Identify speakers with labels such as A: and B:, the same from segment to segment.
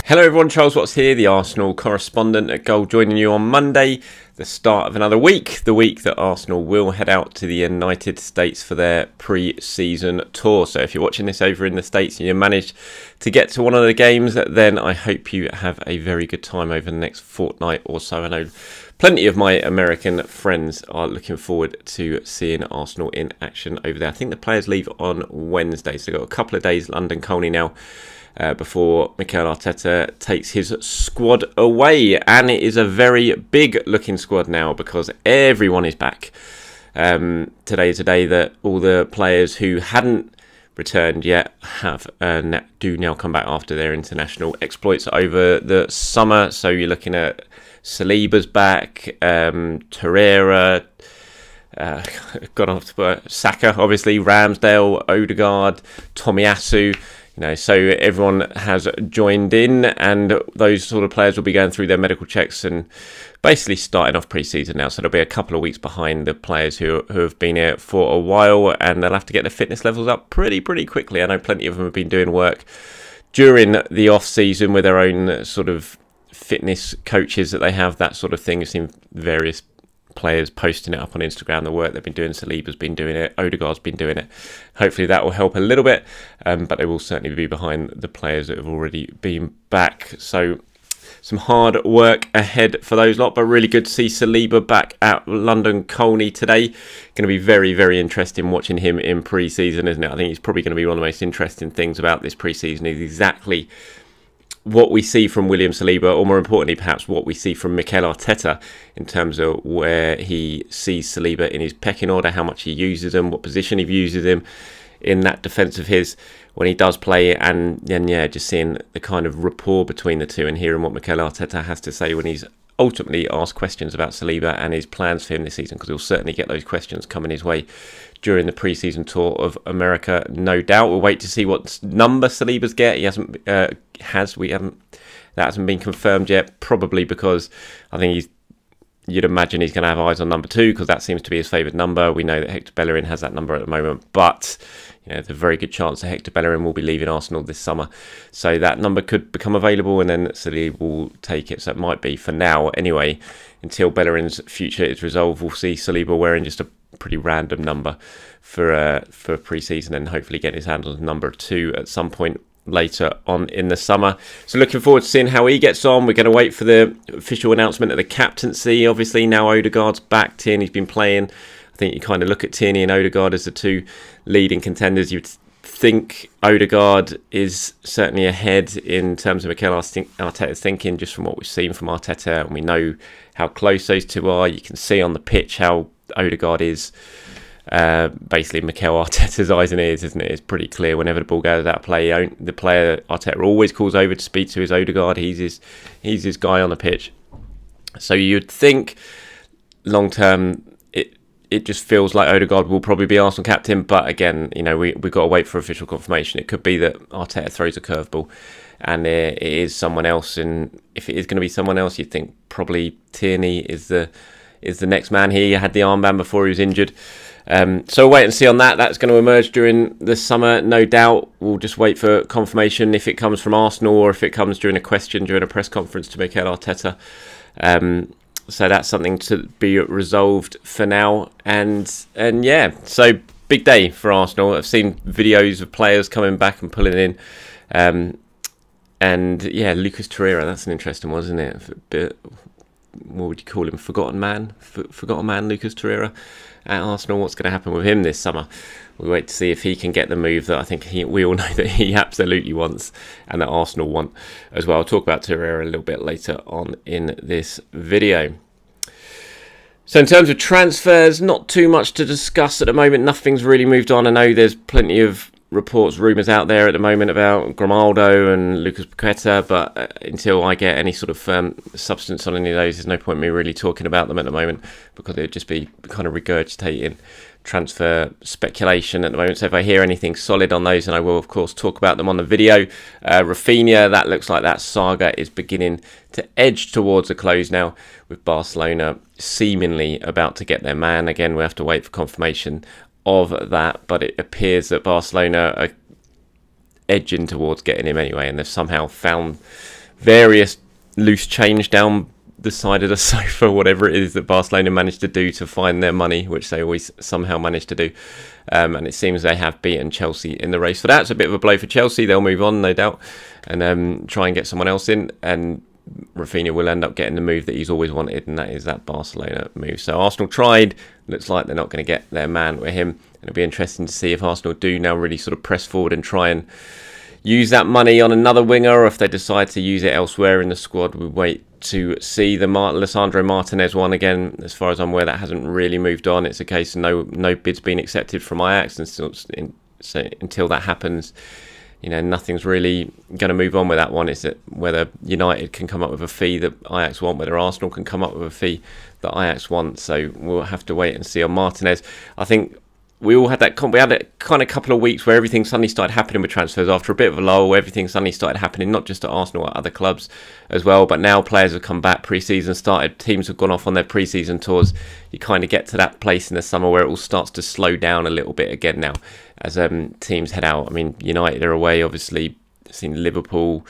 A: Hello everyone, Charles Watts here, the Arsenal correspondent at Goal, joining you on Monday, the start of another week, the week that Arsenal will head out to the United States for their pre-season tour. So if you're watching this over in the States and you managed to get to one of the games, then I hope you have a very good time over the next fortnight or so. I know plenty of my American friends are looking forward to seeing Arsenal in action over there. I think the players leave on Wednesday, so they've got a couple of days London Colney now. Before Mikel Arteta takes his squad away, and it is a very big looking squad now because everyone is back. Today is a day that all the players who hadn't returned yet have do now come back after their international exploits over the summer. So you're looking at Saliba's back, Torreira, gone off to Saka, obviously, Ramsdale, Odegaard, Tomiyasu. So everyone has joined in, and those sort of players will be going through their medical checks and basically starting off pre-season now. So they'll be a couple of weeks behind the players who have been here for a while, and they'll have to get their fitness levels up pretty quickly. I know plenty of them have been doing work during the off-season with their own sort of fitness coaches that they have, that sort of thing. I've seen various players posting it up on Instagram, the work they've been doing. Saliba's been doing it, Odegaard's been doing it. Hopefully that will help a little bit, but they will certainly be behind the players that have already been back. So some hard work ahead for those lot, but really good to see Saliba back at London Colney today. Going to be very interesting watching him in pre-season, isn't it? I think he's probably going to be one of the most interesting things about this pre-season is exactly what we see from William Saliba, or more importantly perhaps what we see from Mikel Arteta in terms of where he sees Saliba in his pecking order, how much he uses him, what position he uses him in that defence of his when he does play, and then just seeing the kind of rapport between the two and hearing what Mikel Arteta has to say when he's ultimately asked questions about Saliba and his plans for him this season, because he'll certainly get those questions coming his way during the pre-season tour of America, no doubt. We'll wait to see what number Saliba's get. He hasn't that hasn't been confirmed yet, probably because I think you'd imagine he's going to have eyes on number 2 because that seems to be his favourite number. We know that Hector Bellerin has that number at the moment, but there's a very good chance that Hector Bellerin will be leaving Arsenal this summer, so that number could become available and then Saliba will take it. So it might be, for now anyway, until Bellerin's future is resolved, we'll see Saliba wearing just a pretty random number for pre-season, and hopefully get his hands on number 2 at some point later on in the summer. So looking forward to seeing how he gets on. We're going to wait for the official announcement of the captaincy. Obviously now Odegaard's back, Tierney's been playing. I think you kind of look at Tierney and Odegaard as the two leading contenders. You'd think Odegaard is certainly ahead in terms of Mikel Arteta's thinking, just from what we've seen from Arteta, and we know how close those two are. You can see on the pitch how Odegaard is basically Mikel Arteta's eyes and ears, isn't it? It's pretty clear whenever the ball goes out of play. The player Arteta always calls over to speak to his Odegaard. He's his guy on the pitch. So you'd think long term it just feels like Odegaard will probably be Arsenal captain, but again, we've got to wait for official confirmation. It could be that Arteta throws a curveball and it is someone else, and if it is going to be someone else, you'd think probably Tierney is the next man here. He had the armband before he was injured. So wait and see on that. That's going to emerge during the summer, no doubt. We'll just wait for confirmation if it comes from Arsenal or if it comes during a question during a press conference to Mikel Arteta. So that's something to be resolved for now. And yeah, so big day for Arsenal. I've seen videos of players coming back and pulling in. And yeah, Lucas Torreira, that's an interesting one, isn't it? What would you call him? Forgotten man? Forgotten man, Lucas Torreira at Arsenal. What's going to happen with him this summer? We'll wait to see if he can get the move that I think we all know that he absolutely wants and that Arsenal want as well. I'll talk about Torreira a little bit later on in this video. So in terms of transfers, not too much to discuss at the moment. Nothing's really moved on. I know there's plenty of reports, rumours out there at the moment about Grimaldo and Lucas Paqueta, but until I get any sort of substance on any of those, there's no point in me really talking about them at the moment, because it would just be kind of regurgitating transfer speculation at the moment. So if I hear anything solid on those, then I will of course talk about them on the video. Raphinha, that looks like that saga is beginning to edge towards a close now, with Barcelona seemingly about to get their man. Again, we have to wait for confirmation of that, but it appears that Barcelona are edging towards getting him anyway, and they've somehow found various loose change down the side of the sofa, whatever it is that Barcelona managed to do to find their money, which they always somehow manage to do. And it seems they have beaten Chelsea in the race. So that's a bit of a blow for Chelsea. They'll move on, no doubt, and try and get someone else in. And Raphinha will end up getting the move that he's always wanted, and that is that Barcelona move. So Arsenal tried. Looks like they're not going to get their man with him. And it'll be interesting to see if Arsenal do now really sort of press forward and try and use that money on another winger, or if they decide to use it elsewhere in the squad. We wait to see. The Lisandro Martinez one, again, as far as I'm aware, that hasn't really moved on. It's a case of no bid's been accepted from Ajax, and so until that happens, nothing's really going to move on with that one. Is that whether United can come up with a fee that Ajax want, whether Arsenal can come up with a fee that Ajax want. So we'll have to wait and see on Martinez. I think we all had that. We had a kind of couple of weeks where everything suddenly started happening with transfers after a bit of a lull. Everything suddenly started happening, not just at Arsenal, at other clubs as well. But now players have come back. Pre-season started. Teams have gone off on their pre-season tours. You kind of get to that place in the summer where it all starts to slow down a little bit again now as teams head out. I mean, United are away, obviously. Seen Liverpool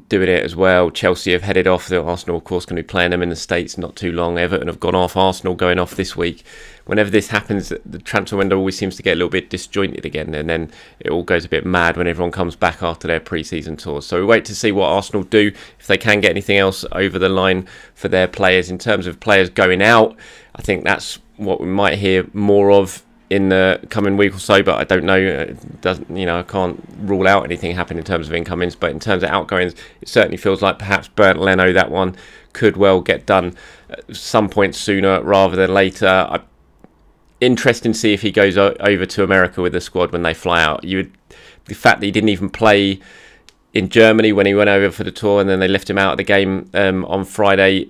A: doing it as well. Chelsea have headed off. Arsenal, of course, going to be playing them in the States not too long. Everton have gone off. Arsenal going off this week. Whenever this happens, the transfer window always seems to get a little bit disjointed again, and then it all goes a bit mad when everyone comes back after their pre-season tours. So we wait to see what Arsenal do, if they can get anything else over the line for their players. In terms of players going out, I think that's what we might hear more of in the coming week or so, but I don't know. It doesn't, I can't rule out anything happening in terms of incomings, but in terms of outgoings, it certainly feels like perhaps Bernd Leno, that one could well get done at some point sooner rather than later. Interesting to see if he goes over to America with the squad when they fly out. The fact that he didn't even play in Germany when he went over for the tour, and then they left him out of the game on Friday,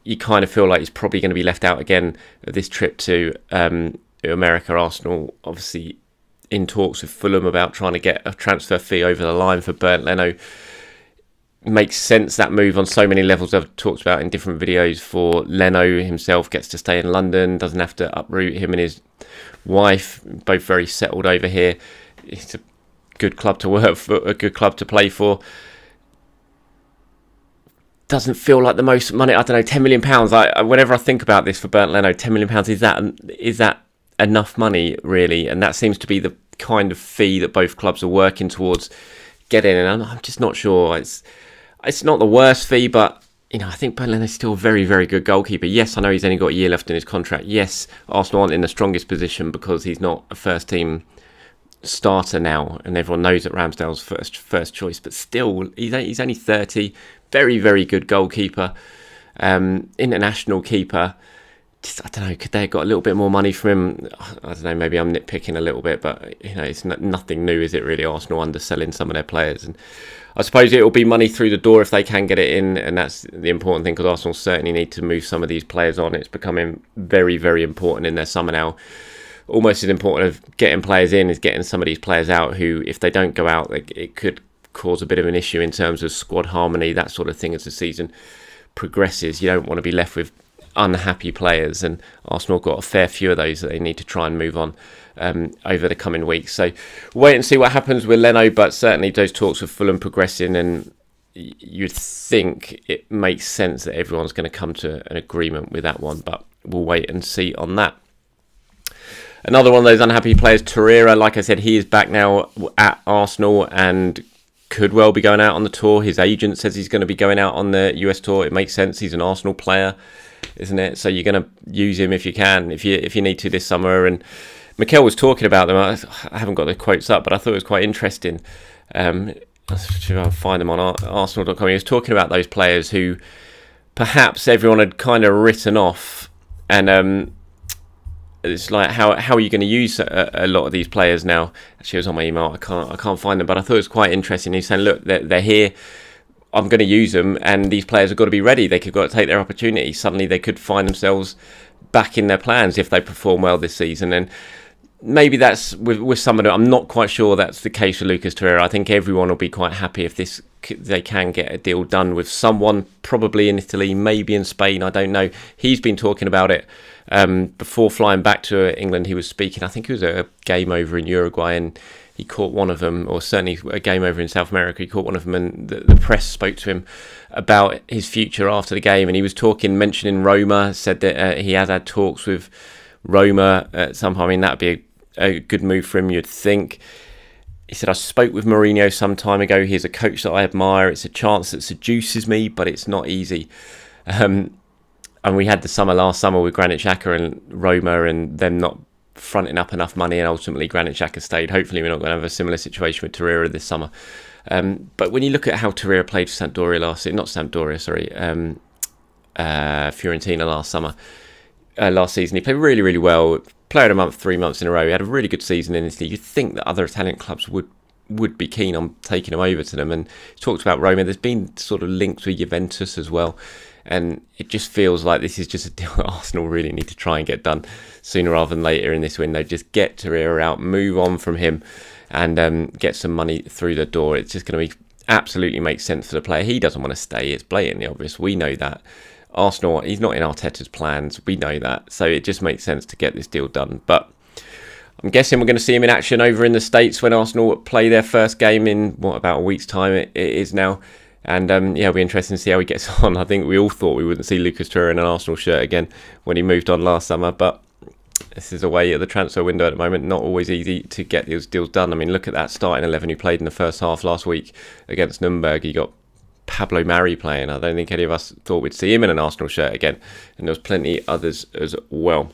A: you kind of feel like he's probably going to be left out again of this trip to America. Arsenal obviously in talks with Fulham about trying to get a transfer fee over the line for Bernd Leno. Makes sense, that move, on so many levels I've talked about in different videos. For Leno himself, gets to stay in London, doesn't have to uproot. Him and his wife, both very settled over here. It's a good club to work for, a good club to play for. Doesn't feel like the most money. I don't know, £10 million. Whenever I think about this for Bernd Leno, £10 million, is that enough money really? And that seems to be the kind of fee that both clubs are working towards getting, and I'm just not sure. It's not the worst fee, but I think Bernd Leno is still a very, very good goalkeeper. Yes, I know he's only got a year left in his contract. Yes, Arsenal aren't in the strongest position because he's not a first team starter now, and everyone knows that Ramsdale's first choice, but still, he's only 30. Very, very good goalkeeper, international keeper. Just, I don't know, could they have got a little bit more money from him? I don't know, maybe I'm nitpicking a little bit, but it's nothing new, is it really? Arsenal underselling some of their players, and I suppose it will be money through the door if they can get it in, and that's the important thing, because Arsenal certainly need to move some of these players on. It's becoming very, very important in their summer now. Almost as important as getting players in is getting some of these players out who, if they don't go out, it could cause a bit of an issue in terms of squad harmony, that sort of thing, as the season progresses. You don't want to be left with unhappy players, and Arsenal got a fair few of those that they need to try and move on over the coming weeks. So wait and see what happens with Leno, but certainly those talks with Fulham progressing, and you'd think it makes sense that everyone's going to come to an agreement with that one, but we'll wait and see on that. Another one of those unhappy players, Torreira, like I said, he is back now at Arsenal and could well be going out on the tour. His agent says he's going to be going out on the US tour. It makes sense. He's an Arsenal player, isn't it? So you're going to use him if you can, if you need to this summer. And Mikel was talking about them. I haven't got the quotes up, but I thought it was quite interesting. I'll find them on Arsenal.com. He was talking about those players who perhaps everyone had kind of written off, and it's like, how are you going to use a lot of these players now? Actually, it was on my email. I can't find them, but I thought it was quite interesting. He's saying, look, they're here. I'm going to use them, and these players have got to be ready. They've got to take their opportunity. Suddenly, they could find themselves back in their plans if they perform well this season. And maybe that's with some of them. I'm not quite sure that's the case with Lucas Torreira. I think everyone will be quite happy if this they can get a deal done with someone, probably in Italy, maybe in Spain, I don't know. He's been talking about it before flying back to England. He was speaking, I think it was a game over in Uruguay, and he caught one of them, or certainly a game over in South America, he caught one of them, and the press spoke to him about his future after the game, and he was mentioning Roma, said that he has had talks with Roma at some point. I mean, that would be a good move for him, you'd think. He said, I spoke with Mourinho some time ago. He's a coach that I admire. It's a chance that seduces me, but it's not easy. And we had the summer last summer with Granit Xhaka and Roma, and them not fronting up enough money, and ultimately Granit Xhaka stayed. Hopefully we're not going to have a similar situation with Torreira this summer. But when you look at how Torreira played for Fiorentina last season, he played really, really well. Player of the month 3 months in a row. He had a really good season in Italy. You'd think that other Italian clubs would be keen on taking him over to them. And he talked about Roma. There's been sort of links with Juventus as well. And it just feels like this is just a deal that Arsenal really need to try and get done sooner rather than later in this window. Just get Torreira out, move on from him, and get some money through the door. It's just going to be absolutely make sense for the player. He doesn't want to stay. It's blatantly obvious. We know that. Arsenal, he's not in Arteta's plans. We know that. So it just makes sense to get this deal done. But I'm guessing we're going to see him in action over in the States when Arsenal play their first game in, about a week's time it is now. And yeah, it'll be interesting to see how he gets on. I think we all thought we wouldn't see Lucas Torreira in an Arsenal shirt again when he moved on last summer. But this is away at the transfer window at the moment. Not always easy to get these deals done. I mean, look at that starting 11 who played in the first half last week against Nuremberg. He got Pablo Mari playing. I don't think any of us thought we'd see him in an Arsenal shirt again, and there was plenty others as well.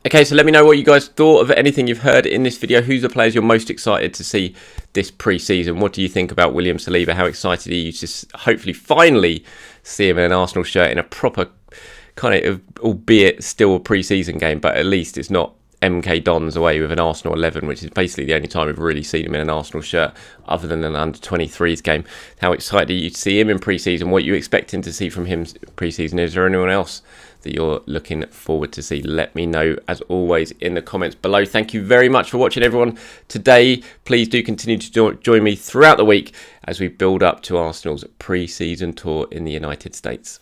A: Okay, so let me know what you guys thought of anything you've heard in this video. Who's the players you're most excited to see this pre-season? What do you think about William Saliba? How excited are you to hopefully finally see him in an Arsenal shirt in a proper kind of, albeit still a pre-season game, but at least it's not MK Dons away with an Arsenal 11, which is basically the only time we've really seen him in an Arsenal shirt other than an under-23s game. How excited are you to see him in pre-season? What are you expecting to see from him pre-season? Is there anyone else that you're looking forward to see? Let me know, as always, in the comments below. Thank you very much for watching, everyone, today. Please do continue to join me throughout the week as we build up to Arsenal's pre-season tour in the United States.